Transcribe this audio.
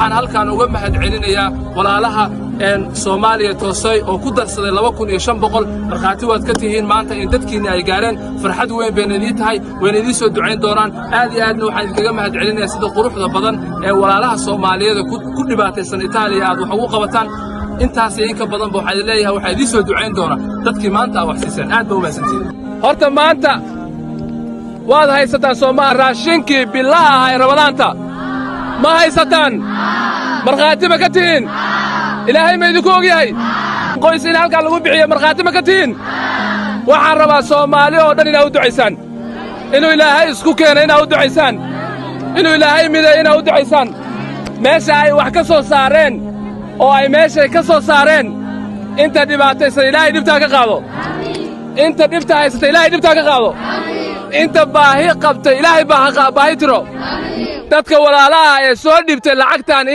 waxaan halkaan uga mahadcelinayaa walaalaha Soomaaliya toosay oo ku darsaday 2500 markhaati waad ka tihiin maanta in dadkiina ay gaareen farxad weyn beenadii tahay wayna idin soo ducayn doonaan aad iyo aadna waxaan idinkaga mahadcelinayaa sida quruxda badan ee walaalaha Soomaaliyeed ku dhibaataysan Itaaliya aad wax ugu qabataan intaas in ka badan waxay leeyahay waxa idin soo ducayn doona dadkii maanta wax siisan aad baa u mahadsantiin horta maanta waad haysataan Soomaali raashinkii billaha ay rabadaanta ma haysataan markhaati ma ka tihiin ilaahay ma idinku ogyahay qoys in halka lagu bixiyo markhaati ma ka tihiin waxaan rabaa Soomaali oo dhan inay u ducaysaan inuu ilaahay isku keenay inay u ducaysaan inuu ilaahay miday inay u ducaysaan meesha ay wax ka soo saareen oo ay meesha ka soo saareen inta dhibaataysan ilaahay dhibta ka qaado inta dhibta haysata ilaahay dhibta ka qaado inta baahi qabta ilaahay baahi tiro dadka walaalaha ee soo dhibtay lacagtan